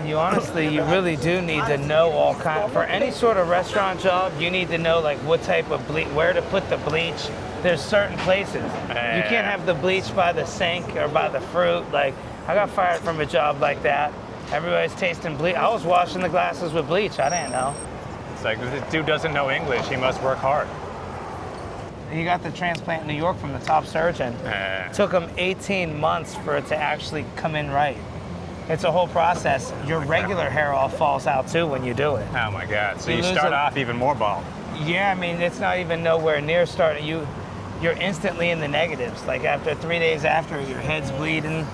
man, you really do need to know all kind. For any sort of restaurant job, you need to know like what type of bleach, where to put the bleach. There's certain places. You can't have the bleach by the sink or by the fruit. Like, I got fired from a job like that. Everybody's tasting bleach. I was washing the glasses with bleach. I didn't know. It's like, this dude doesn't know English. He must work hard. He got the transplant in New York from the top surgeon. Took him 18 months for it to actually come in right. It's a whole process. Your regular hair all falls out too when you do it. Oh my God. So you start off even more bald. Yeah, I mean, it's not even nowhere near starting. You're instantly in the negatives. Like after 3 days after, your head's bleeding,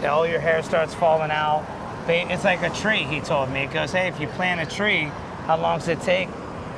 all your hair starts falling out. It's like a tree, he told me. It goes, hey, if you plant a tree, how long does it take?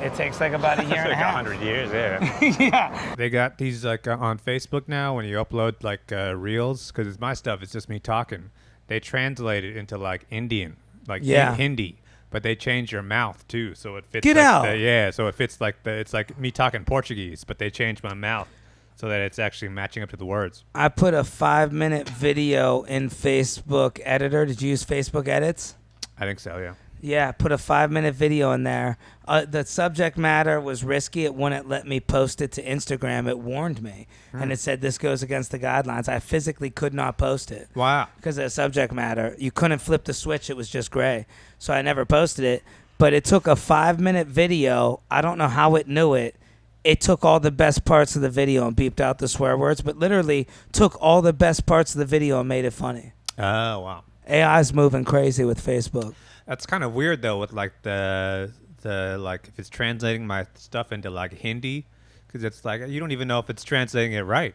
It takes like about a year and a half. 100 years, yeah. Yeah. They got these like on Facebook now when you upload like reels, because it's my stuff, it's just me talking. They translate it into like Indian, like Hindi, but they change your mouth too, so it fits. Get like out. So it fits like it's like me talking Portuguese, but they change my mouth so that it's actually matching up to the words. I put a 5-minute video in Facebook Editor. Did you use Facebook Edits? I think so, yeah. Yeah, put a 5-minute video in there. The subject matter was risky. It wouldn't let me post it to Instagram. It warned me. And it said this goes against the guidelines. I physically could not post it. Wow. Because of the subject matter. You couldn't flip the switch. It was just gray. So I never posted it. But it took a 5-minute video. I don't know how it knew it. It took all the best parts of the video and beeped out the swear words, but literally took all the best parts of the video and made it funny. Oh, wow. AI's moving crazy with Facebook. That's kind of weird though, with like the like if it's translating my stuff into like Hindi, because it's like you don't even know if it's translating it right.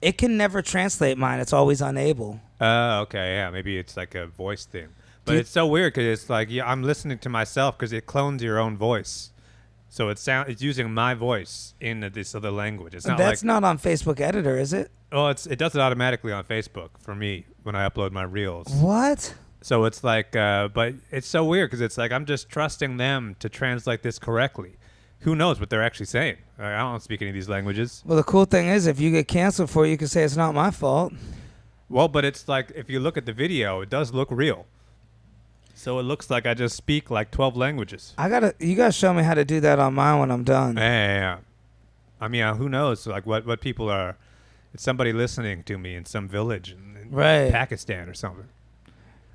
It can never translate mine. It's always unable. Okay, yeah, maybe it's like a voice thing. But it's so weird because it's like I'm listening to myself because it clones your own voice. So it's using my voice in this other language. It's not That's not on Facebook Editor, is it? Oh, it does it automatically on Facebook for me when I upload my reels. What? So it's like, but it's so weird because it's like I'm just trusting them to translate this correctly. Who knows what they're actually saying? I don't speak any of these languages. Well, the cool thing is if you get canceled for it, you can say it's not my fault. Well, but it's like if you look at the video, it does look real. So it looks like I just speak like 12 languages. You gotta show me how to do that on mine when I'm done. Yeah. I mean, who knows? Like what people are? It's somebody listening to me in some village in Pakistan or something.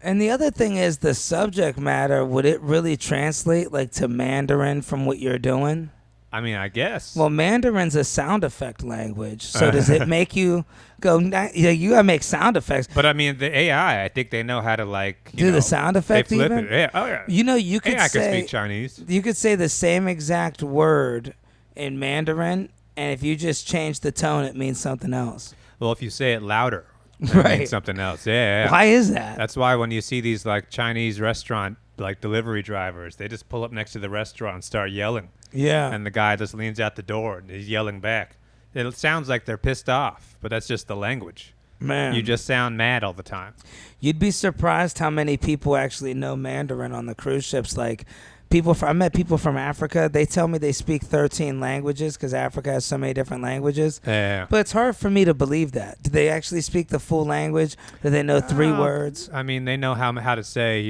And the other thing is the subject matter. Would it really translate like to Mandarin from what you're doing? I mean, I guess. Well, Mandarin's a sound effect language. So does it make you go, you gotta make sound effects. But I mean, the AI, I think they know how to like do the sound effect they flip even? it. Yeah. Oh, yeah. You could AI say, can speak Chinese. You could say the same exact word in Mandarin, and if you just change the tone, it means something else. Well, if you say it louder, it means something else. Yeah. Why is that? That's why when you see these like Chinese restaurant like delivery drivers, they just pull up next to the restaurant and start yelling. Yeah. And the guy just leans out the door and he's yelling back. It sounds like they're pissed off, but that's just the language. Man. You just sound mad all the time. You'd be surprised how many people actually know Mandarin on the cruise ships. Like I met people from Africa. They tell me they speak 13 languages because Africa has so many different languages. Yeah. But it's hard for me to believe that. Do they actually speak the full language? Do they know 3 words? I mean, they know how to say,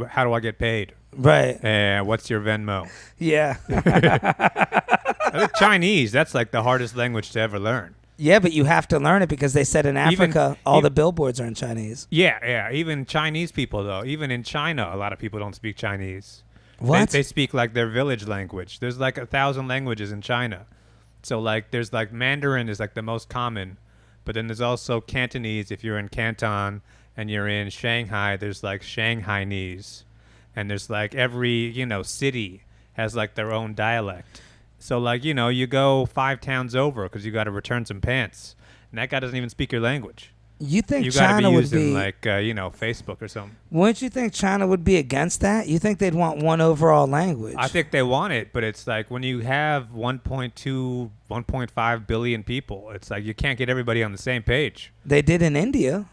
how do I get paid? Right. What's your Venmo? Yeah. I think Chinese, that's like the hardest language to ever learn. Yeah, but you have to learn it because they said in Africa, all the billboards are in Chinese. Yeah. Even Chinese people, though. Even in China, a lot of people don't speak Chinese. What? They speak like their village language. There's like 1,000 languages in China. So like there's like Mandarin is like the most common. But then there's also Cantonese if you're in Canton and you're in Shanghai. There's like Shanghainese. And there's like every, city has like their own dialect. So like, you go 5 towns over because you got to return some pants. And that guy doesn't even speak your language. You think you China be would using be like, Facebook or something. Wouldn't you think China would be against that? You think they'd want one overall language? I think they want it, but it's like when you have 1.2, 1.5 billion people, it's like you can't get everybody on the same page. They did in India.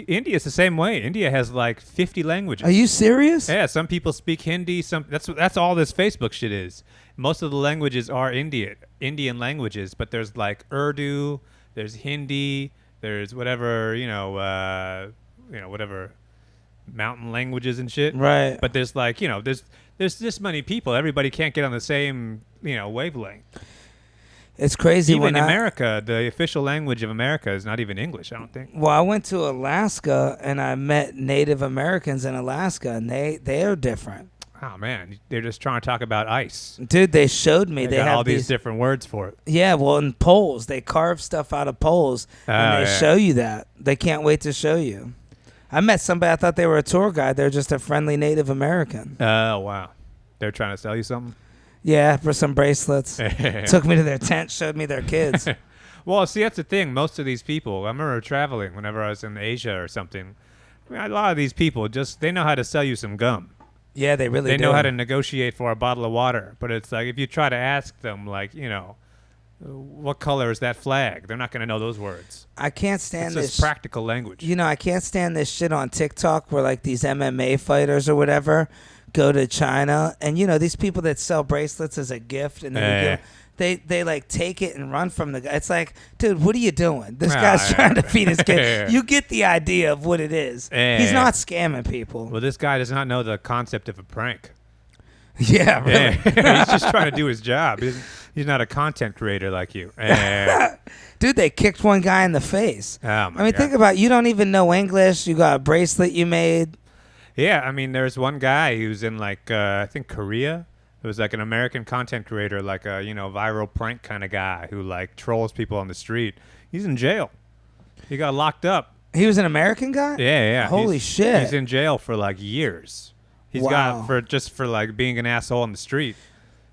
India's the same way. India has like 50 languages. Are you serious? Yeah, some people speak Hindi. That's all this Facebook shit is. Most of the languages are Indian languages, but there's like Urdu, there's Hindi, there's whatever whatever mountain languages and shit. Right. But there's like, there's this many people. Everybody can't get on the same, wavelength. It's crazy. Even when America, the official language of America is not even English, I don't think. Well, I went to Alaska and I met Native Americans in Alaska, and they are different. Oh man, they're just trying to talk about ice. Dude, they showed me They they got have all these different words for it. Yeah, well, in poles, they carve stuff out of poles, and they show you that. They can't wait to show you. I met somebody. I thought they were a tour guide. They're just a friendly Native American. Oh wow, they're trying to sell you something. Yeah, for some bracelets. Took me to their tent, showed me their kids. Well, see, that's the thing. Most of these people, I remember traveling whenever I was in Asia or something. I mean, a lot of these people they know how to sell you some gum. Yeah, they really do. They know how to negotiate for a bottle of water. But it's like if you try to ask them, like, what color is that flag? They're not going to know those words. I can't stand It's this. just practical language. I can't stand this shit on TikTok where like these MMA fighters or whatever go to China, and these people that sell bracelets as a gift, and then they like take it and run from the guy. It's like, dude, what are you doing? This guy's trying to feed his kid. You get the idea of what it is. He's not scamming people. Well, this guy does not know the concept of a prank. Yeah, really. He's just trying to do his job. He's not a content creator like you. Dude, they kicked one guy in the face. Oh my God. Think about it. You don't even know English. You got a bracelet you made. Yeah, I mean, there's one guy who's in like I think Korea. It was like an American content creator, like a viral prank kind of guy who like trolls people on the street. He's in jail. He got locked up. He was an American guy? Yeah. Holy shit. He's in jail for like years. He's got for like being an asshole on the street.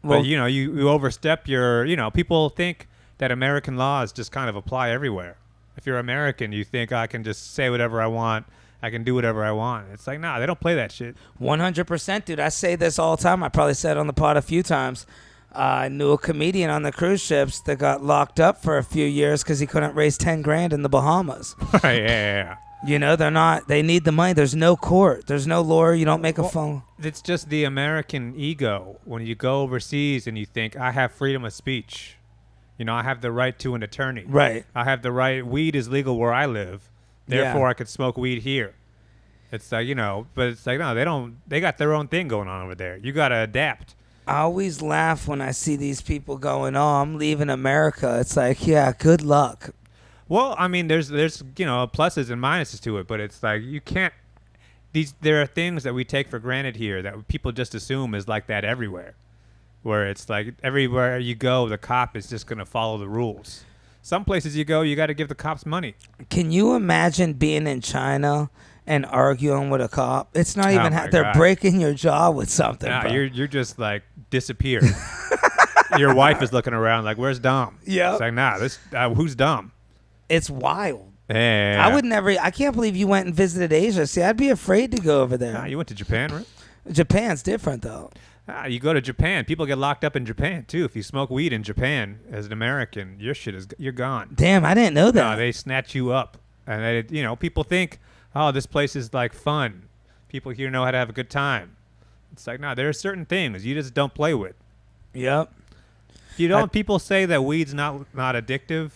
Well, but you overstep your. People think that American laws just kind of apply everywhere. If you're American, you think I can just say whatever I want. I can do whatever I want. It's like, nah, they don't play that shit. 100%, dude. I say this all the time. I probably said it on the pod a few times. I knew a comedian on the cruise ships that got locked up for a few years because he couldn't raise 10 grand in the Bahamas. Yeah. They're not. They need the money. There's no court. There's no lawyer. You don't make a phone. It's just the American ego. When you go overseas and you think, I have freedom of speech. I have the right to an attorney. Right. I have the right. Weed is legal where I live. Therefore, I could smoke weed here. It's like, but it's like, no, they don't. They got their own thing going on over there. You got to adapt. I always laugh when I see these people going, oh, I'm leaving America. It's like, yeah, good luck. Well, I mean, there's pluses and minuses to it, but it's like you can't. There are things that we take for granted here that people just assume is like that everywhere, where it's like everywhere you go, the cop is just going to follow the rules. Some places you go, you got to give the cops money. Can you imagine being in China and arguing with a cop? It's not even they're God. Breaking your jaw with something. Nah, bro. you're just like disappeared. Your wife is looking around like, "Where's Dom?" Yeah. It's like, nah, who's Dom? It's wild. Yeah. I would never. I can't believe you went and visited Asia. See, I'd be afraid to go over there. Nah, you went to Japan, right? Japan's different though. You go to Japan. People get locked up in Japan too. If you smoke weed in Japan as an American, you're gone. Damn, I didn't know that. No, they snatch you up, and people think, oh, this place is like fun. People here know how to have a good time. It's like, no, there are certain things you just don't play with. Yep. People say that weed's not addictive,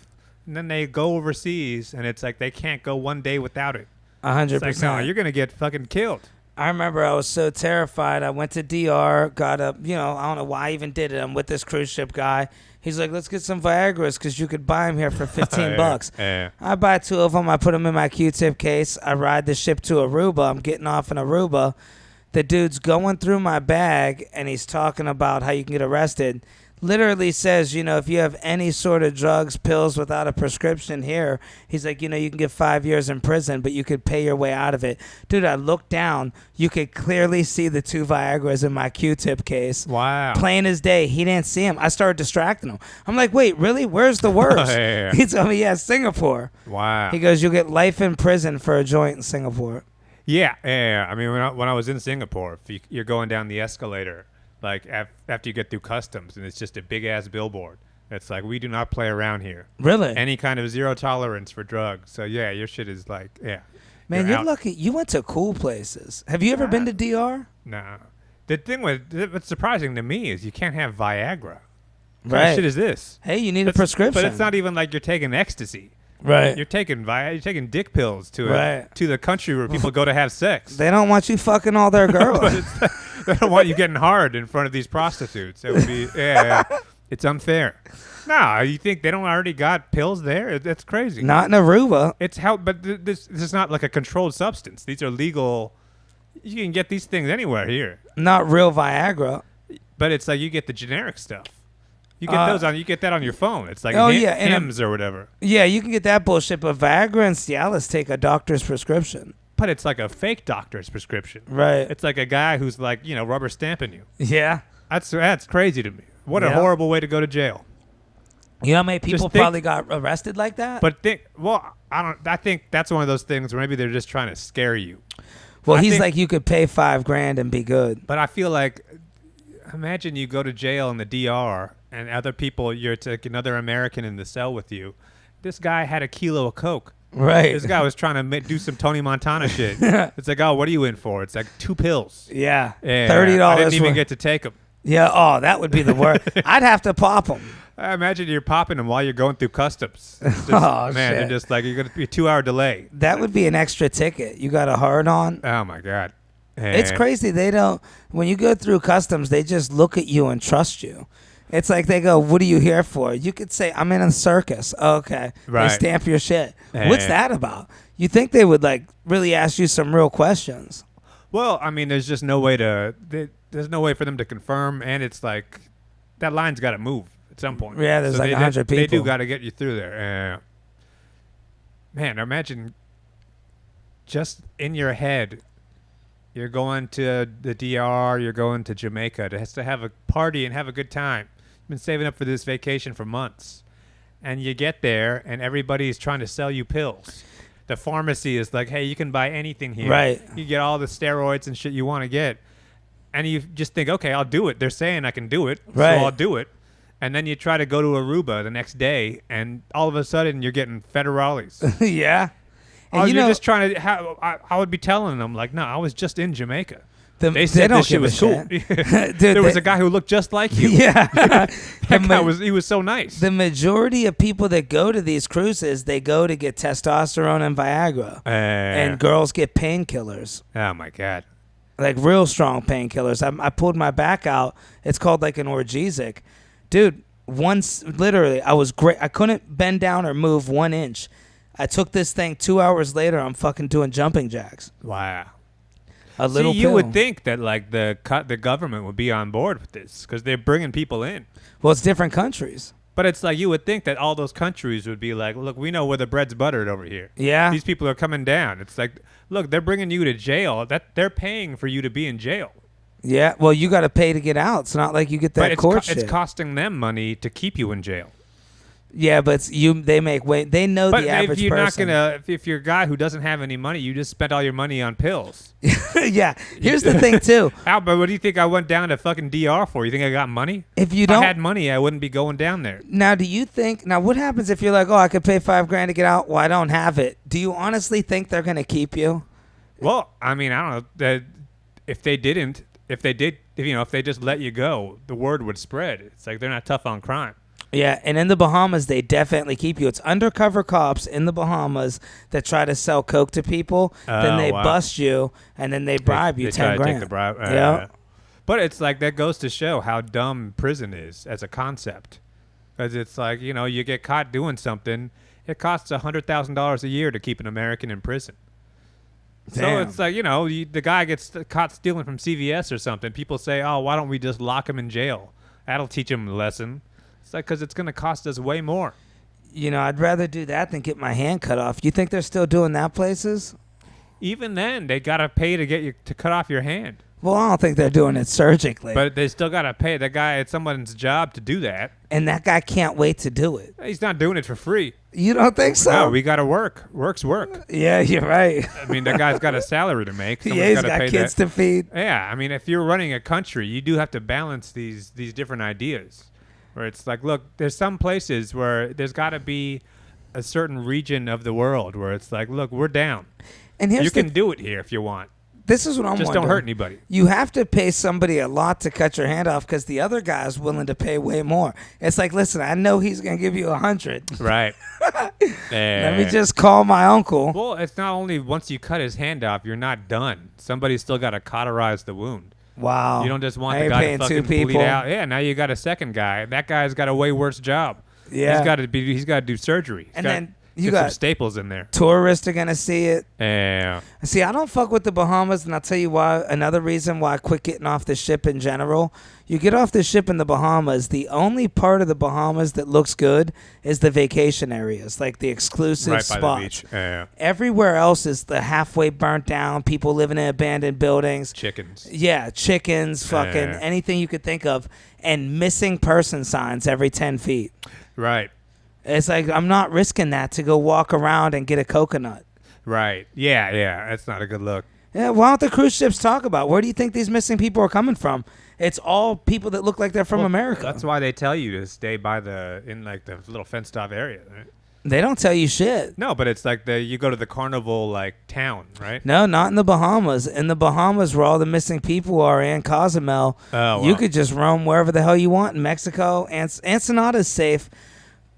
and then they go overseas, and it's like they can't go one day without it. 100%. It's like, no, you're gonna get fucking killed. I remember I was so terrified. I went to DR, got up, I don't know why I even did it. I'm with this cruise ship guy. He's like, let's get some Viagra's because you could buy them here for $15. Yeah. I buy 2 of them. I put them in my Q-tip case. I ride the ship to Aruba. I'm getting off in Aruba. The dude's going through my bag, and he's talking about how you can get arrested. Literally says, if you have any sort of drugs, pills without a prescription here, he's like, you can get 5 years in prison, but you could pay your way out of it. Dude, I looked down. You could clearly see the 2 Viagra's in my Q-tip case. Wow. Plain as day. He didn't see him. I started distracting him. I'm like, wait, really? Where's the worst? Yeah. He told me, yeah, Singapore. Wow. He goes, you'll get life in prison for a joint in Singapore. Yeah. I mean, when I was in Singapore, if you're going down the escalator, like after you get through customs, and it's just a big ass billboard. It's like, we do not play around here. Really? Any kind of zero tolerance for drugs. So yeah, your shit is like, yeah. Man, you're lucky. You went to cool places. Have you ever been to DR? No. The thing what's surprising to me is you can't have Viagra. What kind Right. of shit is this? Hey, you need a prescription. But it's not even like you're taking ecstasy. Right. You're taking dick pills to Right. to the country where people go to have sex. They don't want you fucking all their girls. They don't want you getting hard in front of these prostitutes. It would be yeah. It's unfair. No, you think they don't already got pills there? That's crazy. Not in Aruba. It's how, but this is not like a controlled substance. These are legal. You can get these things anywhere here. Not real Viagra. But it's like you get the generic stuff. You get those on. You get that on your phone. It's like and Hims or whatever. Yeah, you can get that bullshit. But Viagra and Cialis take a doctor's prescription. But it's like a fake doctor's prescription. Right. It's like a guy who's like rubber stamping you. Yeah. That's crazy to me. What a Yeah. horrible way to go to jail. You know how many people think- probably got arrested like that? But I think that's one of those things where maybe they're just trying to scare you. well, I he's think- like, you could pay $5,000 and be good. But I feel like, imagine you go to jail in the DR and other people, you're like another American in the cell with you. This guy had a kilo of coke. Right. This guy was trying to do some Tony Montana shit. It's like, oh, what are you in for? It's like 2 pills. Yeah. Yeah, $30. I didn't even get to take them. Yeah. Oh, that would be the worst. I'd have to pop them. I imagine you're popping them while you're going through customs. It's just, Oh, man, shit. they're just like, you're going to be a 2-hour delay. That would be an extra ticket. You got a hard on. Oh, my God. It's And- crazy. They don't. When you go through customs, they just look at you and trust you. It's like they go, "What are you here for?" You could say, "I'm in a circus." Okay, Right. They stamp your shit. Yeah. What's that about? You think they would like really ask you some real questions? Well, I mean, there's just no way there's no way for them to confirm, and it's like that line's got to move at some point. Yeah, there's like 100 They do people. got to get you through there. Man, imagine just in your head, you're going to the DR, you're going to Jamaica to have a party and have a good time. You've been saving up for this vacation for months, and you get there, and everybody's trying to sell you pills. The pharmacy is like, hey, you can buy anything here. Right. You get all the steroids and shit you want to get. And you just think, okay, I'll do it. They're saying I can do it, Right. so I'll do it. And then you try to go to Aruba the next day, and all of a sudden you're getting federales. Yeah. And Oh, you you're know, just trying to. I would be telling them like, no, I was just in Jamaica. they They said don't this shit give a was cool. shit. Dude, There was they- a guy who looked just like you. Yeah. That guy he was so nice. The majority of people that go to these cruises, they go to get testosterone and Viagra, and girls get painkillers. oh my God. Like real strong painkillers. I pulled my back out. It's called like an orgesic. Dude, once literally I was great. I couldn't bend down or move 1 inch. I took this thing 2 hours later. I'm fucking doing jumping jacks. Wow. A little See, you pill. would think that like the government would be on board with this because they're bringing people in. Well, it's different countries. But it's like you would think that all those countries would be like, look, we know where the bread's buttered over here. Yeah. These people are coming down. It's like, look, they're bringing you to jail. That they're paying for you to be in jail. Yeah. Well, you got to pay to get out. It's not like you get that But court shit. it's costing them money to keep you in jail. Yeah, but they make way. They know But the average if you're person. not gonna, if you're a guy who doesn't have any money, you just spent all your money on pills. Yeah. Here's the thing too. Albert, what do you think I went down to fucking DR for? You think I got money? If you If I don't had money, I wouldn't be going down there. now, do you think now what happens if you're like, oh, I could pay $5,000 to get out? Well, I don't have it. Do you honestly think they're gonna keep you? Well, I mean, I don't know. If they just let you go, the word would spread. It's like they're not tough on crime. Yeah, and in the Bahamas, they definitely keep you. It's undercover cops in the Bahamas that try to sell coke to people. Then Oh, they wow. bust you, and then they bribe you They try 10 to grand. take the bribe. Yeah. But it's like that goes to show how dumb prison is as a concept. Because it's like, you get caught doing something, it costs $100,000 a year to keep an American in prison. So Damn. it's like, the guy gets caught stealing from CVS or something. People say, oh, why don't we just lock him in jail? That'll teach him a lesson. It's like, because it's going to cost us way more. I'd rather do that than get my hand cut off. You think they're still doing that places? Even then, they got to pay to get you to cut off your hand. Well, I don't think they're doing it surgically. But they still got to pay. That guy, it's someone's job to do that. And that guy can't wait to do it. He's not doing it for free. You don't think so? No, we got to work. Work's work. Yeah, you're right. I mean, that guy's got a salary to make. Yeah, he's gotta got pay kids that. to feed. Yeah, I mean, if you're running a country, you do have to balance these different ideas. Where it's like, look, there's some places where there's got to be a certain region of the world where it's like, look, we're down. And here's You the can do it here if you want. this is what I'm Just wondering. don't hurt anybody. You have to pay somebody a lot to cut your hand off because the other guy's willing to pay way more. It's like, listen, I know he's gonna give you 100. Right. Let me just call my uncle. Well, it's not only once you cut his hand off, you're not done. Somebody's still got to cauterize the wound. Wow. You don't just want I the ain't guy paying to two fucking bleed people. out. Yeah, now you got a second guy. That guy's got a way worse job. Yeah. He's got to do surgery. And then you get some got staples in there. tourists are gonna see it. Yeah. See, I don't fuck with the Bahamas, and I'll tell you why. Another reason why I quit getting off the ship in general. You get off the ship in the Bahamas, the only part of the Bahamas that looks good is the vacation areas, like the exclusive Right spots. by the beach. Yeah. Everywhere else is the halfway burnt down, people living in abandoned buildings. Chickens. Yeah, chickens, fucking Yeah. anything you could think of, and missing person signs every 10 feet. Right. It's like, I'm not risking that to go walk around and get a coconut. Right. Yeah. That's not a good look. Yeah, why don't the cruise ships talk about where do you think these missing people are coming from? It's all people that look like they're from Well, America. That's why they tell you to stay by in like the little fenced off area. Right? They don't tell you shit. No, but it's like you go to the carnival like town, right? No, not in the Bahamas. In the Bahamas, where all the missing people are, in Cozumel, Oh, you wow. could just roam wherever the hell you want in Mexico. Ensenada's safe,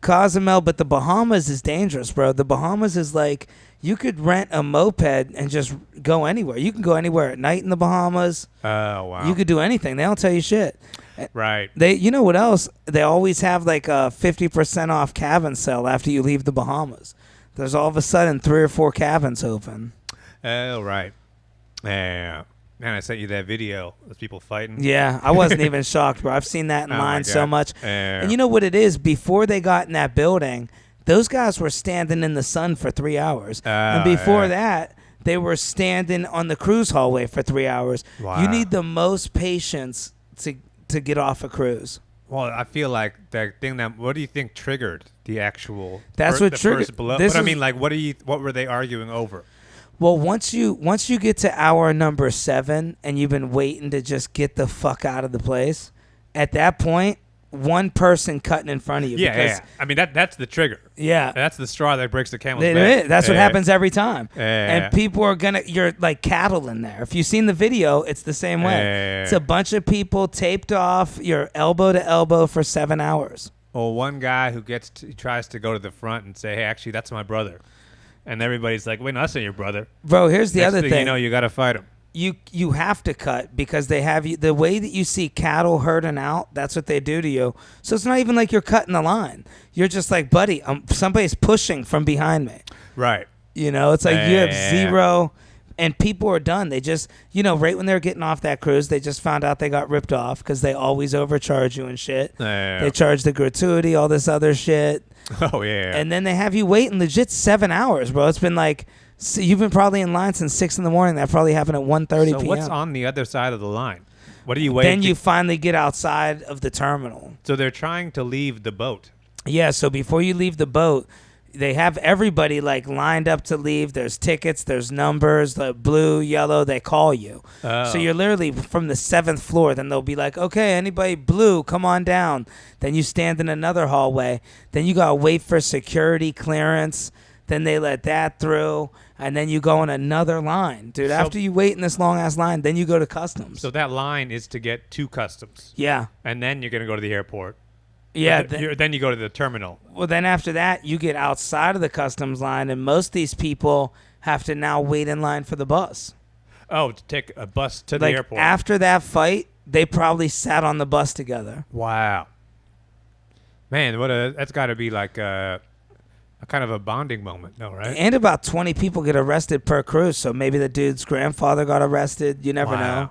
Cozumel, but the Bahamas is dangerous, bro. The Bahamas is like you could rent a moped and just go anywhere. You can go anywhere at night in the Bahamas. Oh wow. You could do anything. They don't tell you shit. Right. You know what else? They always have like a 50% off cabin sale after you leave the Bahamas. There's all of a sudden 3 or 4 cabins open. Oh right. Yeah. Man, I sent you that video of people fighting. Yeah, I wasn't even shocked, bro. I've seen that in Oh, my line so God. much. Yeah. And you know what it is? Before they got in that building, those guys were standing in the sun for 3 hours. And before yeah. that, they were standing on the cruise hallway for 3 hours. Wow. You need the most patience to get off a cruise. Well, I feel like that thing what do you think triggered the actual? That's the what triggered- First blow? this But I is- mean, like, what were they arguing over? Well, once you get to hour number 7 and you've been waiting to just get the fuck out of the place, at that point, one person cutting in front of you. Yeah. I mean, that's the trigger. Yeah. That's the straw that breaks the camel's It back. is. That's what Yeah. happens every time. Yeah. And people are you're like cattle in there. If you've seen the video, it's the same way. Yeah. It's a bunch of people taped off, you're elbow to elbow for 7 hours. Or one guy who tries to go to the front and say, "Hey, actually, that's my brother," and everybody's like, "Wait, no, that's not your brother." Bro, here's the Next other thing thing. you know, you got to fight him. You have to cut because they have you. The way that you see cattle herding out, that's what they do to you. So it's not even like you're cutting the line. You're just like, buddy, somebody's pushing from behind me. Right. You know, it's like you have Yeah. zero, and people are done. They just, right when they're getting off that cruise, they just found out they got ripped off because they always overcharge you and shit. Yeah. They charge the gratuity, all this other shit. Oh yeah. And then they have you waiting legit 7 hours, bro. It's been like, you've been probably in line since 6 in the morning. That probably happened at 1:30 so p.m. what's on the other side of the line? What are you waiting? Then you finally get outside of the terminal. So they're trying to leave the boat. Yeah, so before you leave the boat, they have everybody like lined up to leave. There's tickets, there's numbers, the blue, yellow, they call you. Oh. So you're literally from the 7th floor. Then they'll be like, okay, anybody blue, come on down. Then you stand in another hallway. Then you got to wait for security clearance. Then they let that through. And then you go in another line. Dude, So- after you wait in this long-ass line, then you go to customs. So that line is to get to customs, yeah. and then you're gonna go to the airport. Yeah. Then you go to the terminal. Well, then after that, you get outside of the customs line, and most of these people have to now wait in line for the bus. Oh, to take a bus to the Like airport. after that fight, they probably sat on the bus together. Wow. Man, that's got to be like a kind of a bonding moment, no, right? And about 20 people get arrested per cruise, so maybe the dude's grandfather got arrested. You never Wow. know.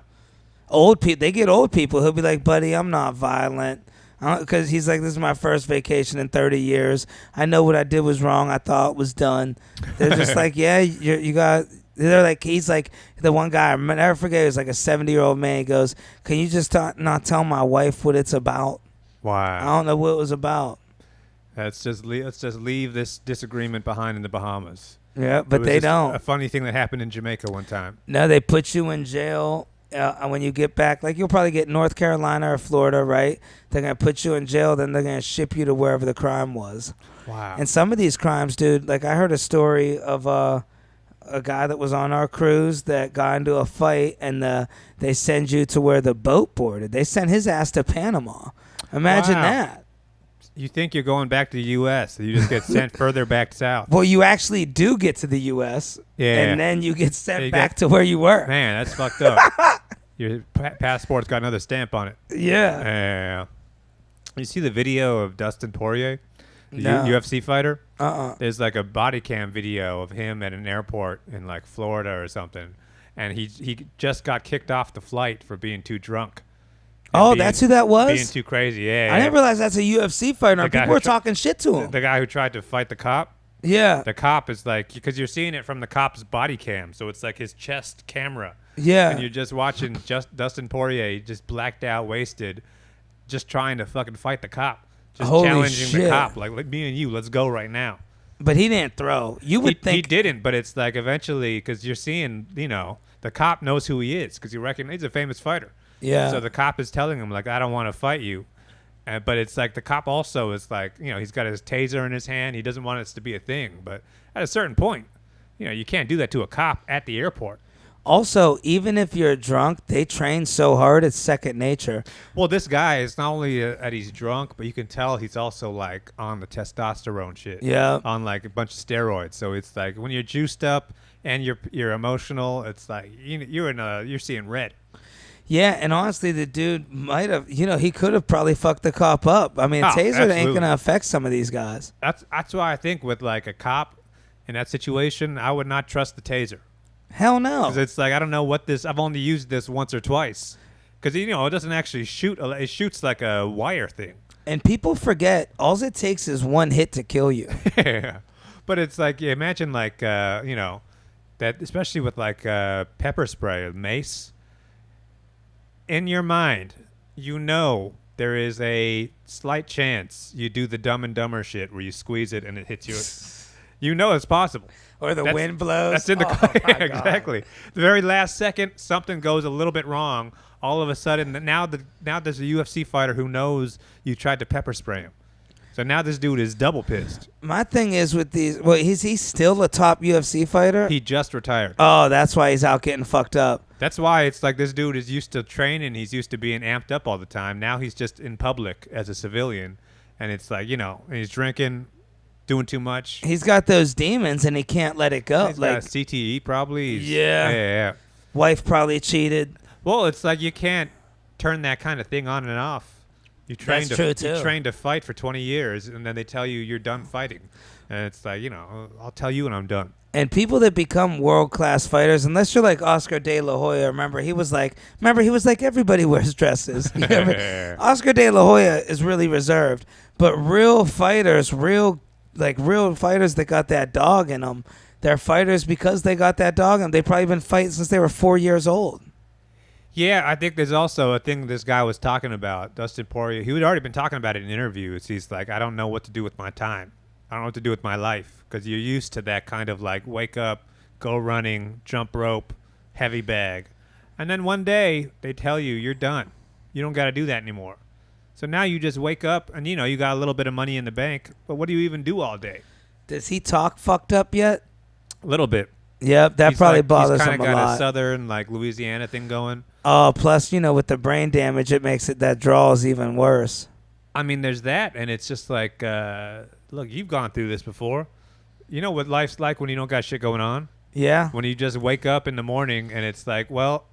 Old people, they get old people. He'll be like, buddy, I'm not violent. Because he's like, this is my first vacation in 30 years. I know what I did was wrong. I thought it was done. They're just like, yeah, you got... They're like, he's like, the one guy, I'll never forget, he was like a 70-year-old man. He goes, can you just not tell my wife what it's about? I Wow. don't know what it was about. Let's just leave this disagreement behind in the Bahamas. Yeah, It but was they just don't. A funny thing that happened in Jamaica one time. No, they put you in jail when you get back. Like, you'll probably get North Carolina or Florida, right? They're going to put you in jail, then they're going to ship you to wherever the crime was. Wow. And some of these crimes, dude, like I heard a story of a guy that was on our cruise that got into a fight, and they send you to where the boat boarded. They sent his ass to Panama. Imagine Wow. that. You think you're going back to the U.S., so you just get sent further back south. Well, you actually do get to the U.S. Yeah. and then you get sent You back to where you were. Man, that's fucked up. Your passport's got another stamp on it. Yeah. Yeah. You see the video of Dustin Poirier, the No. UFC fighter? Uh-uh. There's like a body cam video of him at an airport in like Florida or something, and he just got kicked off the flight for being too drunk. And Oh, being- that's who that was? Being too crazy, yeah. I didn't realize that's a UFC fighter. The guy People who were tri- talking shit to him. The guy who tried to fight the cop. Yeah. The cop is like, because you're seeing it from the cop's body cam, so it's like his chest camera. Yeah. And you're just watching Dustin Poirier just blacked out, wasted, just trying to fucking fight the cop. Just Holy challenging the shit. cop. Like me and you, let's go right now. But he didn't throw. You would He think. didn't, but it's like eventually, because you're seeing, the cop knows who he is, because you recognize he's a famous fighter. Yeah. So the cop is telling him, like, I don't want to fight you. But it's like the cop also is like, he's got his taser in his hand. He doesn't want this to be a thing. But at a certain point, you can't do that to a cop at the airport. Also, even if you're drunk, they train so hard, it's second nature. Well, this guy is not only that he's drunk, but you can tell he's also like on the testosterone shit. Yeah. On like a bunch of steroids. So it's like when you're juiced up and you're emotional, it's like you're seeing red. Yeah, and honestly, the dude might have, he could have probably fucked the cop up. I mean, Oh, taser ain't absolutely. going to affect some of these guys. That's why I think with like a cop in that situation, I would not trust the taser. Hell no. Because it's like, I don't know what this, I've only used this once or twice. Because, it doesn't actually shoot, it shoots like a wire thing. And people forget, all it takes is one hit to kill you. Yeah. But it's like, imagine like, that, especially with like pepper spray, mace. In your mind, there is a slight chance you do the Dumb and Dumber shit where you squeeze it and it hits you. It's possible. Or the wind blows. That's in the Oh, my God. exactly. The very last second, something goes a little bit wrong. All of a sudden, now there's a UFC fighter who knows you tried to pepper spray him. So now this dude is double pissed. My thing is with these, well, is he still a top UFC fighter? He just retired. Oh, that's why he's out getting fucked up. That's why it's like this dude is used to training. He's used to being amped up all the time. Now he's just in public as a civilian. And it's like, and he's drinking, doing too much. He's got those demons and he can't let it go. He's got a CTE probably. Yeah. Yeah. Wife probably cheated. Well, it's like you can't turn that kind of thing on and off. You train That's true, too. You train to fight for 20 years, and then they tell you you're done fighting. And it's like, I'll tell you when I'm done. And people that become world-class fighters, unless you're like Oscar De La Hoya, remember he was like everybody wears dresses. Oscar De La Hoya is really reserved, but real fighters that got that dog in them, they're fighters because they got that dog in them. They've probably been fighting since they were 4 years old. Yeah, I think there's also a thing this guy was talking about, Dustin Poirier. He had already been talking about it in interviews. He's like, I don't know what to do with my time. I don't know what to do with my life, because you're used to that kind of like wake up, go running, jump rope, heavy bag. And then one day they tell you you're done. You don't got to do that anymore. So now you just wake up and, you got a little bit of money in the bank, but what do you even do all day? Does he talk fucked up yet? A little bit. Yep, that probably bothers he's him a kind of got lot. a southern, like Louisiana thing going. Oh, plus, with the brain damage, it makes that draws even worse. I mean, there's that, and it's just like, look, you've gone through this before. You know what life's like when you don't got shit going on? Yeah. When you just wake up in the morning and it's like, well,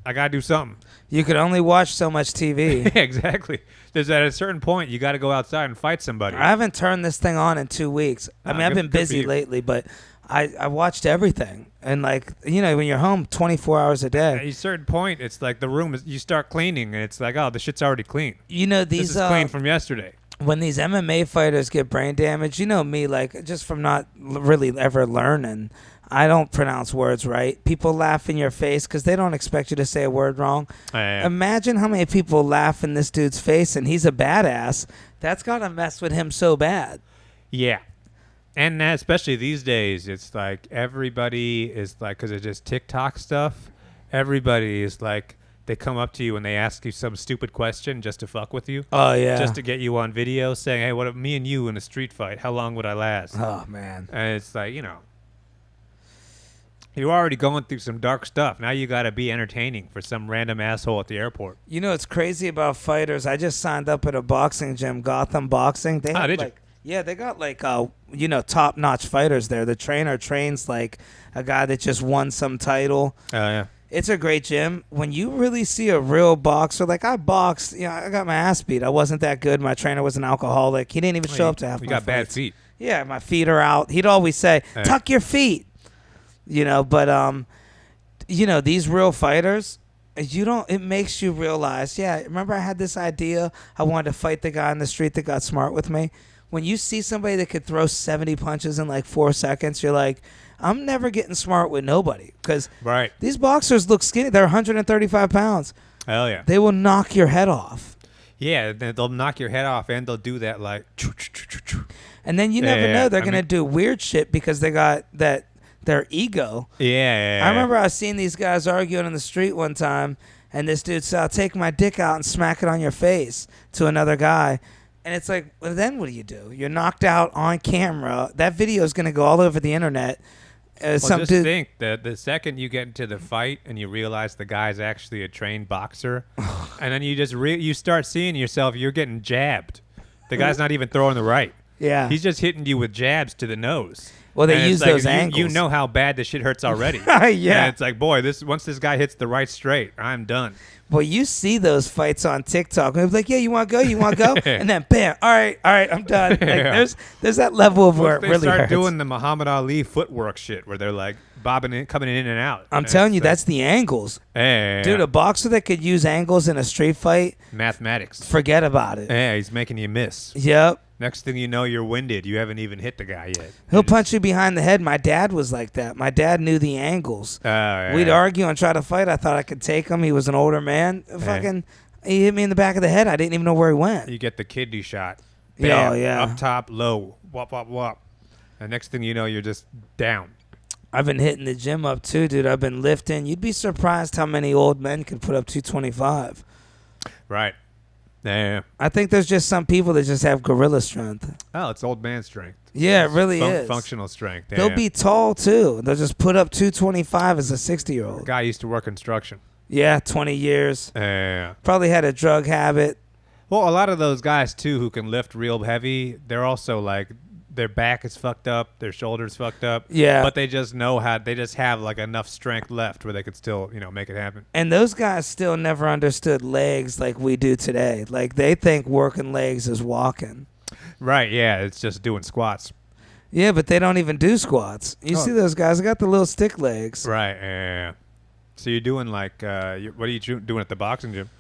I got to do something. You could only watch so much TV. Yeah, exactly. There's at a certain point, you got to go outside and fight somebody. I haven't turned this thing on in 2 weeks. I mean, I've been good for busy you. lately, but I watched everything. And like, when you're home 24 hours a At day, a certain point, it's like the room is, you start cleaning and it's like, oh, the shit's already clean. these This is clean from yesterday. when these MMA fighters get brain damage, me, like, just from not really ever learning, I don't pronounce words right. People laugh in your face because they don't expect you to say a word wrong. Imagine how many people laugh in this dude's face and he's a badass. That's got to mess with him so bad. Yeah. And especially these days, it's like everybody is like, because it's just TikTok stuff, everybody is like, they come up to you and they ask you some stupid question just to fuck with you. Oh, yeah. Just to get you on video saying, hey, what if me and you in a street fight? How long would I last? Oh, man. And it's like, You're already going through some dark stuff. Now you got to be entertaining for some random asshole at the airport. You know, it's crazy about fighters. I just signed up at a boxing gym, Gotham Boxing. They have did you? like, yeah, they got like, top-notch fighters there. The trainer trains like a guy that just won some title. Oh, yeah. It's a great gym. When you really see a real boxer, like I boxed, I got my ass beat. I wasn't that good. My trainer was an alcoholic. He didn't even show up to half my You got bad fights. feet. Yeah, my feet are out. He'd always say, tuck your feet. But these real fighters, it makes you realize, remember I had this idea. I wanted to fight the guy on the street that got smart with me. When you see somebody that could throw 70 punches in like 4 seconds, you're like, I'm never getting smart with nobody. Because Right. these boxers look skinny. They're 135 pounds. Hell yeah. They will knock your head off. Yeah, they'll knock your head off, and they'll do that like. And then you never know. They're I going to mean- do weird shit because they got their ego. Yeah. I remember I seen these guys arguing on the street one time, and this dude said, I'll take my dick out and smack it on your face to another guy. And it's like, well, then what do? You're knocked out on camera. That video is going to go all over the internet. Well, just think that the second you get into the fight and you realize the guy's actually a trained boxer, and then you just you start seeing yourself, you're getting jabbed. The guy's not even throwing the right. Yeah. He's just hitting you with jabs to the nose. Well, they And it's use like, those you, angles. You know how bad this shit hurts already. Yeah. And it's like, boy, once this guy hits the right straight, I'm done. Well, you see those fights on TikTok. And it's like, yeah, you want to go? You want to go? And then, bam, all right, I'm done. Like, Yeah. there's that level of where Once it they really start hurts. doing the Muhammad Ali footwork shit where they're like bobbing in, coming in and out. I'm And telling it's you, like, that's the angles. yeah, Dude, a boxer that could use angles in a street fight, mathematics. forget about it. Yeah, he's making you miss. Yep. Next thing you know, you're winded. You haven't even hit the guy yet. He'll punch you behind the head. My dad was like that. My dad knew the angles. Oh, yeah. We'd argue and try to fight. I thought I could take him. He was an older man. Fucking, he hit me in the back of the head. I didn't even know where he went. You get the kidney shot. Yeah, Bam, yeah. Up top, low. Wop, wop, wop. And next thing you know, you're just down. I've been hitting the gym up too, dude. I've been lifting. You'd be surprised how many old men can put up 225. Right. Yeah. I think there's just some people that just have gorilla strength. Oh, it's old man strength. Yeah, it really is. Functional strength. They'll Yeah. be tall too. They'll just put up 225 as a 60-year-old. Guy used to work construction. Yeah, 20 years. Yeah. Probably had a drug habit. Well, a lot of those guys too who can lift real heavy, they're also like their back is fucked up, their shoulders fucked up. Yeah. But they just know how. They just have like enough strength left where they could still, make it happen. And those guys still never understood legs like we do today. Like they think working legs is walking. Right. Yeah. It's just doing squats. Yeah, but they don't even do squats. You see those guys? They got the little stick legs. Right. Yeah. So you're doing like, what are you doing at the boxing gym?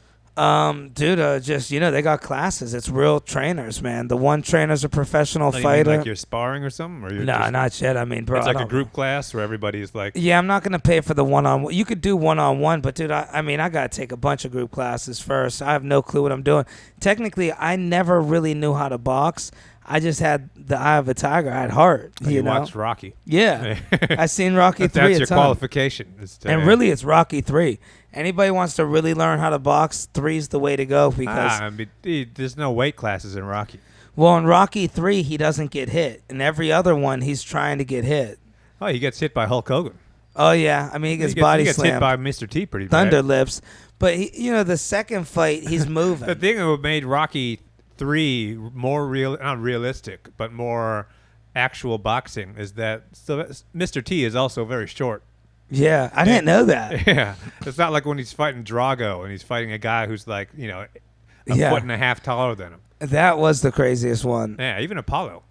Dude, just they got classes. It's real trainers, man. The one trainer's a professional Oh, you mean fighter. like you're sparring or something? Or you're Nah, just, not yet. I mean, bro, it's I like a don't- group class where everybody's like. Yeah, I'm not gonna pay for the one-on-one. You could do one-on-one, but dude, I mean, I gotta take a bunch of group classes first. I have no clue what I'm doing. Technically, I never really knew how to box. I just had the eye of a tiger. I had heart. You know? watched Rocky. Yeah, I seen Rocky 3 That's a your ton. qualification. is to- And really, it's Rocky 3. Anybody wants to really learn how to box, 3's the way to go because, I mean, there's no weight classes in Rocky. well, in Rocky 3, he doesn't get hit. In every other one, he's trying to get hit. Oh, he gets hit by Hulk Hogan. Oh, yeah. I mean, he gets body he gets slammed. hit by Mr. T pretty bad. Thunder lips. But, the second fight, he's moving. The thing that made Rocky 3 more not realistic, but more actual boxing is that Mr. T is also very short. Yeah, I didn't know that. Yeah. It's not like when he's fighting Drago and he's fighting a guy who's like, a Yeah. foot and a half taller than him. That was the craziest one. Yeah, even Apollo.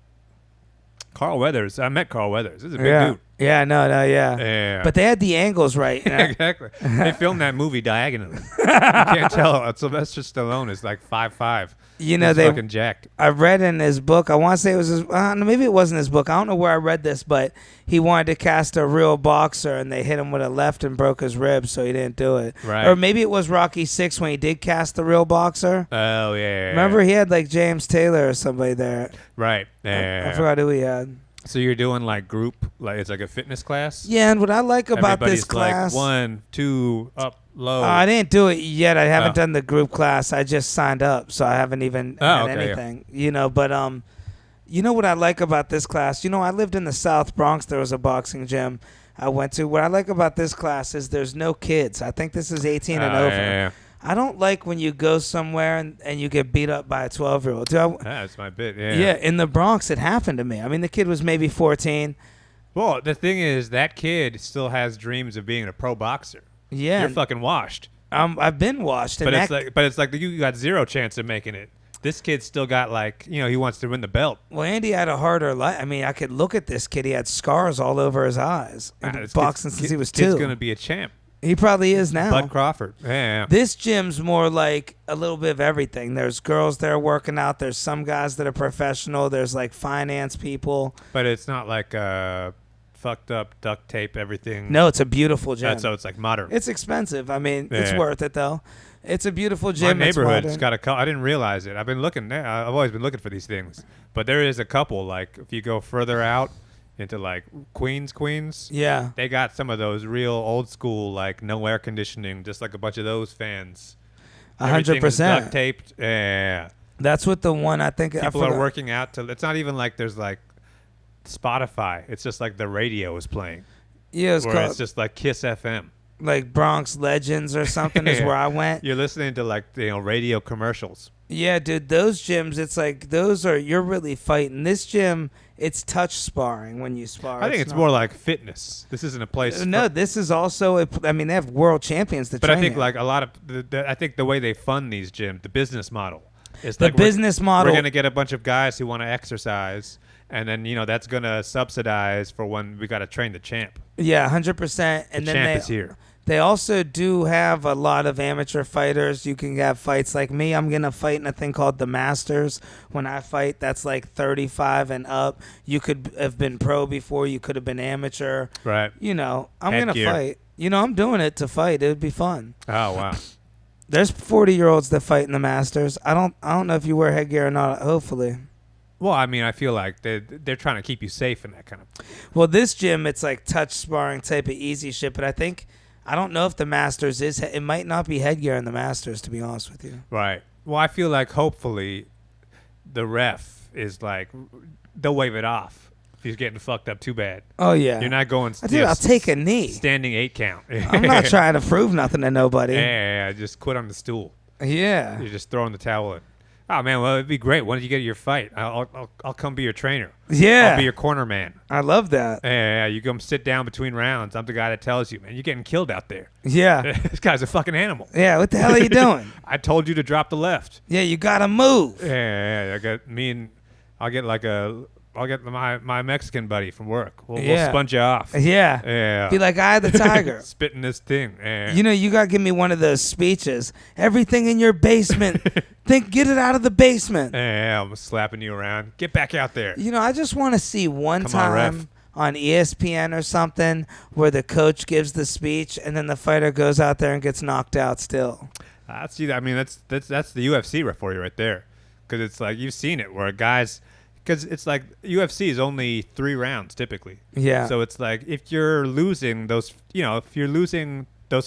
Carl Weathers. I met Carl Weathers. This is a big Yeah. dude. Yeah, no, yeah. Yeah. But they had the angles right. and I- Exactly. They filmed that movie diagonally. You can't tell. Sylvester Stallone is like 5'5". You know, He's they. fucking jacked. I read in his book. I want to say it was his. Maybe it wasn't his book. I don't know where I read this, but he wanted to cast a real boxer, and they hit him with a left and broke his ribs, so he didn't do it. Right. Or maybe it was Rocky 6 when he did cast the real boxer. Oh yeah. Remember, he had like James Taylor or somebody there. Right. Yeah. I forgot who he had. So you're doing like group, like it's like a fitness class. Yeah, and what I like about Everybody's this class. like 1, 2, up, low. I didn't do it yet. I haven't Oh. done the group class. I just signed up, so I haven't even Oh, had okay, yeah. anything. But you know what I like about this class? I lived in the South Bronx. There was a boxing gym. I went to. What I like about this class is there's no kids. I think this is 18 and Oh, over. yeah. I don't like when you go somewhere and you get beat up by a 12-year-old. That's my bit. Yeah. Yeah, in the Bronx, it happened to me. I mean, the kid was maybe 14. Well, the thing is, that kid still has dreams of being a pro boxer. Yeah, You're fucking washed. I've been washed. But it's like you got zero chance of making it. This kid's still got like, he wants to win the belt. Well, Andy had a harder life. I mean, I could look at this kid. He had scars all over his eyes. This Boxing kid's- since he was kid's 2. gonna be a champ. He probably is now. Bud Crawford. Yeah. This gym's more like a little bit of everything. There's girls that are working out. There's some guys that are professional. There's like finance people. But it's not like fucked up duct tape everything. No, it's a beautiful gym. So it's like modern. It's expensive. I mean, it's Yeah. worth it though. It's a beautiful My gym. neighborhood's It's got I didn't realize it. I've been looking. I've always been looking for these things. But there is a couple. Like if you go further out into like Queens, yeah. they got some of those real old school, like no air conditioning, just like a bunch of those fans. 100%. Duct taped. Yeah. That's what the one I think. People are working out to. It's not even like there's like Spotify. It's just like the radio is playing. Yeah, it's Or called it's just like Kiss FM. like Bronx Legends or something is Yeah. where I went. You're listening to like radio commercials. Yeah, dude, those gyms, it's like you're really fighting. This gym, it's touch sparring when you spar. I think it's not- more like fitness. This isn't a place. No, this is also. I mean, they have world champions that But train I think here. like a lot of I think the way they fund these gyms, the business model is The like business model- We're gonna get a bunch of guys who want to exercise, and then that's gonna subsidize for when we got to train the champ. Yeah, 100%. And The then champ is here. They also do have a lot of amateur fighters. You can have fights like me. I'm going to fight in a thing called the Masters. When I fight, that's like 35 and up. You could have been pro before. You could have been amateur. Right. I'm going to Headgear. fight. I'm doing it to fight. It would be fun. Oh wow. There's 40-year-olds that fight in the Masters. I don't know if you wear headgear or not, hopefully. Well, I mean, I feel like they're trying to keep you safe in that kind of. Well, this gym, it's like touch sparring type of easy shit, but I don't know if the Masters is. It might not be headgear in the Masters, to be honest with you. Right. Well, I feel like hopefully the ref is like they'll wave it off if he's getting fucked up too bad. Oh, yeah. You're not going. Dude, I'll take a knee. Standing 8 count. I'm not trying to prove nothing to nobody. Yeah, just quit on the stool. Yeah. You're just throwing the towel in. Oh man, well it'd be great. When did you get your fight? I'll come be your trainer. Yeah. I'll be your corner man. I love that. Yeah, you come sit down between rounds. I'm the guy that tells you, man, you're getting killed out there. Yeah. This guy's a fucking animal. Yeah, what the hell are you doing? I told you to drop the left. Yeah, you got to move. Yeah, I'll get my Mexican buddy from work. We'll Yeah. sponge you off. Yeah. Yeah. Be like, I the tiger. Spitting this thing. Yeah. You got to give me one of those speeches. Everything in your basement. Get it out of the basement. Yeah, I'm slapping you around. Get back out there. I just want to see one Come on, ref. time on ESPN or something where the coach gives the speech and then the fighter goes out there and gets knocked out still. That's the UFC ref for you right there, because it's like you've seen it where guys, because it's like UFC is only 3 rounds typically. Yeah. So it's like if you're losing those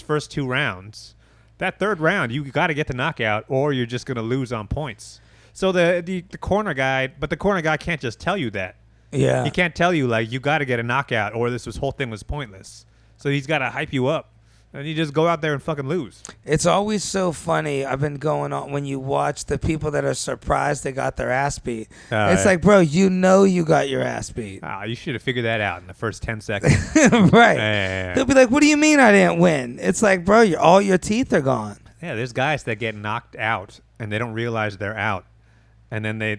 first 2 rounds, that third round you got to get the knockout or you're just gonna lose on points. So the corner guy, but the corner guy can't just tell you that. Yeah. He can't tell you like you got to get a knockout or this whole thing was pointless. So he's got to hype you up. And you just go out there and fucking lose. It's always so funny. I've been going on when you watch the people that are surprised they got their ass beat. It's like, bro, you got your ass beat. You should have figured that out in the first 10 seconds. Right. Yeah. They'll be like, what do you mean I didn't win? It's like, bro, all your teeth are gone. Yeah, there's guys that get knocked out and they don't realize they're out. And then they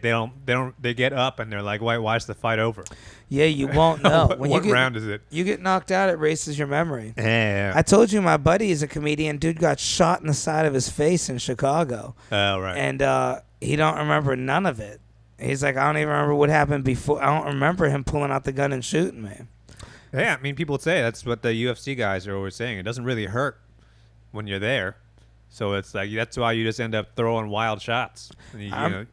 get up and they're like, why is the fight over? Yeah, you won't know. What round is it? You get knocked out, it erases your memory. Yeah. I told you my buddy is a comedian. Dude got shot in the side of his face in Chicago. Oh, right. And he don't remember none of it. He's like, I don't even remember what happened before. I don't remember him pulling out the gun and shooting me. Yeah, I mean, people say that's what the UFC guys are always saying. It doesn't really hurt when you're there. So it's like that's why you just end up throwing wild shots. And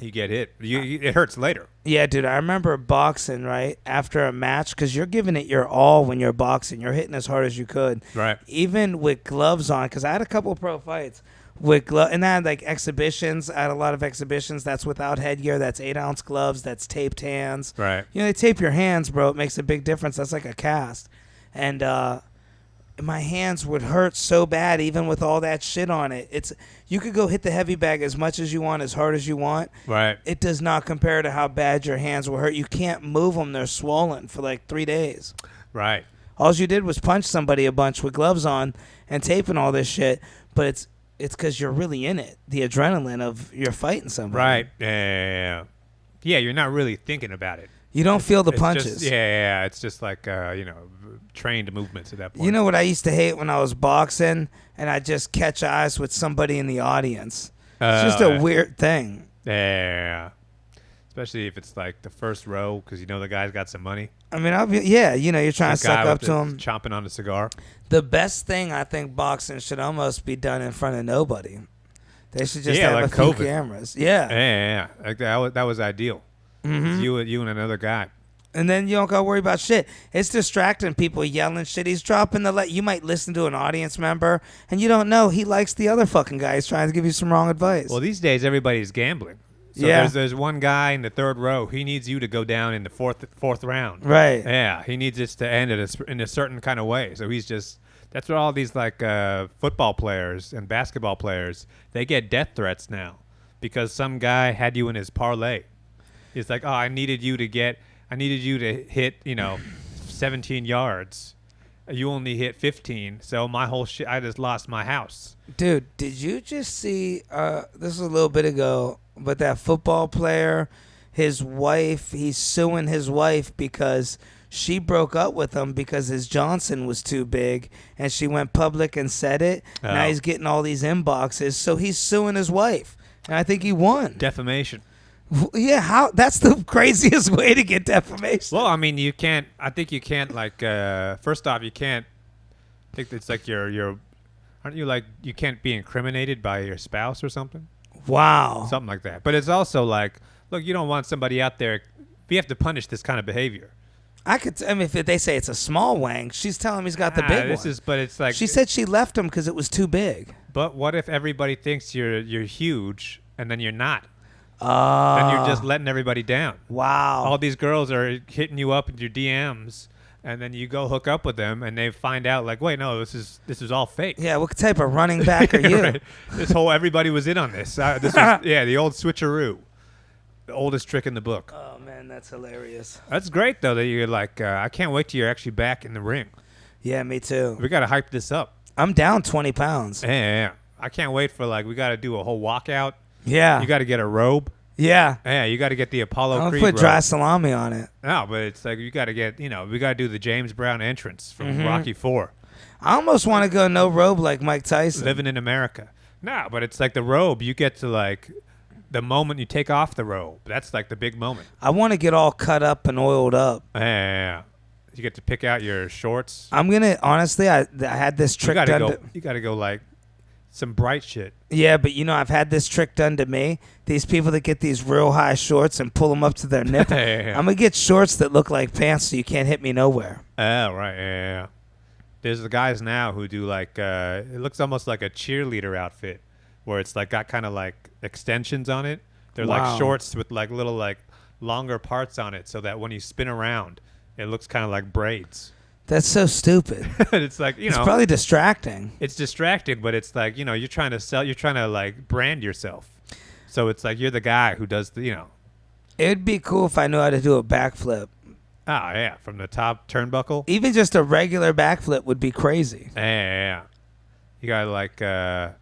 you get hit. It hurts later. Yeah, dude, I remember boxing, right, after a match, because you're giving it your all when you're boxing. You're hitting as hard as you could. Right. Even with gloves on, because I had a couple pro fights with gloves, and I had like exhibitions. I had a lot of exhibitions that's without headgear. That's 8-ounce gloves. That's taped hands. Right. They tape your hands, bro. It makes a big difference. That's like a cast. and my hands would hurt so bad even with all that shit on it. You could go hit the heavy bag as much as you want, as hard as you want. Right. It does not compare to how bad your hands will hurt. You can't move them. They're swollen for like 3 days. Right. All you did was punch somebody a bunch with gloves on and tape and all this shit, but it's because you're really in it. The adrenaline of you're fighting somebody. Right. Yeah. Yeah, you're not really thinking about it. You don't feel the It's punches. yeah. It's just like, trained movements at that point. You know what I used to hate when I was boxing, and I just catch eyes with somebody in the audience. It's just a weird thing. Yeah. Especially if it's like the first row because you know the guy's got some money. I mean, you're trying to suck up to him. Chomping on a cigar. The best thing I think boxing should almost be done in front of nobody. They should just have like a few COVID. cameras. Yeah. Yeah. Like that was ideal. Mm-hmm. You and another guy. And then you don't got to worry about shit. It's distracting. People yelling shit. He's dropping you might listen to an audience member, and you don't know he likes the other fucking guy. He's trying to give you some wrong advice. Well, these days everybody's gambling. So Yeah. there's one guy in the third row. He needs you to go down in the fourth round. Right. Yeah. He needs this to end in a certain kind of way. So that's what all these like football players and basketball players, they get death threats now because some guy had you in his parlay. It's like, I needed you to hit, 17 yards. You only hit 15, so my whole shit, I just lost my house. Dude, did you just see, this was a little bit ago, but that football player, his wife, he's suing his wife because she broke up with him because his Johnson was too big, and she went public and said it. Oh. Now he's getting all these inboxes, so he's suing his wife, and I think he won. Defamation. Yeah, that's the craziest way to get defamation. Well, I mean, I think you can't, like, first off, you can't, I think it's like aren't you like, you can't be incriminated by your spouse or something? Wow. Something like that. But it's also like, look, you don't want somebody out there, we have to punish this kind of behavior. If they say it's a small wang, she's telling him he's got the big one. But it's like. She said she left him because it was too big. But what if everybody thinks you're huge and then you're not? Then you're just letting everybody down. Wow. All these girls are hitting you up in your DMs, and then you go hook up with them, and they find out like, wait, no, this is all fake. Yeah, what type of running back are you? Right. Everybody was in on this. The old switcheroo, the oldest trick in the book. Oh man, that's hilarious. That's great though that you're like, I can't wait till you're actually back in the ring. Yeah, me too. We got to hype this up. I'm down 20 pounds. Yeah. I can't wait for we got to do a whole walkout. Yeah. You got to get a robe. Yeah. Yeah, you got to get the Apollo I'm Creed gonna put robe. dry salami on it. No, but it's like you got to get, we got to do the James Brown entrance from Rocky IV. I almost want to go no robe like Mike Tyson. Living in America. No, but it's like the robe. You get to the moment you take off the robe. That's like the big moment. I want to get all cut up and oiled up. Yeah. You get to pick out your shorts. I'm gonna honestly. I had this trick done. You got to go like some bright shit. Yeah, but I've had this trick done to me. These people that get these real high shorts and pull them up to their nipple. Yeah. I'm gonna get shorts that look like pants, so you can't hit me nowhere. Oh, right. Yeah. There's the guys now who do it looks almost like a cheerleader outfit, where it's got kind of extensions on it. They're Wow. like shorts with little longer parts on it, so that when you spin around, it looks kind of like braids. That's so stupid. It's like It's probably distracting. It's distracting, but it's like you're trying to brand yourself. So it's like you're the guy who does the It'd be cool if I knew how to do a backflip. Oh yeah, from the top turnbuckle. Even just a regular backflip would be crazy. Yeah. You gotta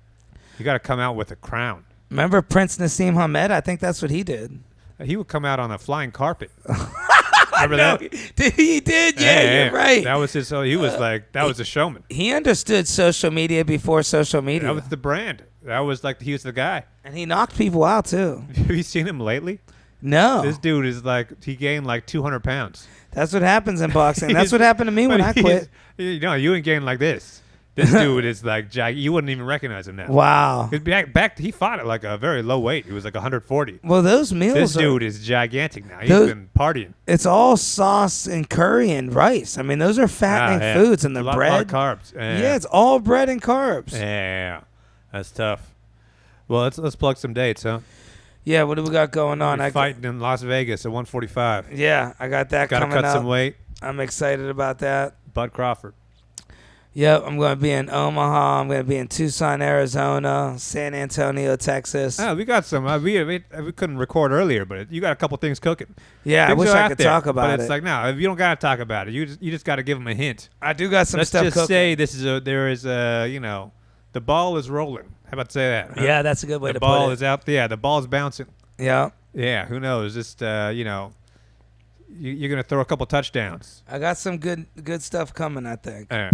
you gotta come out with a crown. Remember Prince Nassim Hamed? I think that's what he did. He would come out on a flying carpet. Remember that? He did. Yeah, you're right. That was his. He was that was a showman. He understood social media before social media. That was the brand. That was he was the guy. And he knocked people out too. Have you seen him lately? No. This dude is he gained 200 pounds. That's what happens in boxing. That's what happened to me when I quit. You ain't getting like this. This dude is you wouldn't even recognize him now. Wow. Back he fought at a very low weight. He was 140. Well, those meals This dude is gigantic now. He's been partying. It's all sauce and curry and rice. I mean, those are fattening foods, and the bread. A lot of carbs. Yeah, it's all bread and carbs. Yeah, that's tough. Well, let's plug some dates, huh? Yeah, what do we got going on? You're fighting in Las Vegas at 145. Yeah, I got that coming up. Gotta cut some weight. I'm excited about that. Bud Crawford. Yep, I'm going to be in Omaha. I'm going to be in Tucson, Arizona, San Antonio, Texas. Oh, we got some. We couldn't record earlier, but you got a couple things cooking. Yeah, I Things wish are I out could there, talk about but it. it's like, no, you don't got to talk about it. You just got to give them a hint. I do got some Let's stuff just cooking. say the ball is rolling. How about say that? Huh? Yeah, that's a good way The to ball put it. is out there. The ball's bouncing. Yeah. Yeah, who knows? Just you're gonna throw a couple touchdowns. I got some good stuff coming, I think. All right.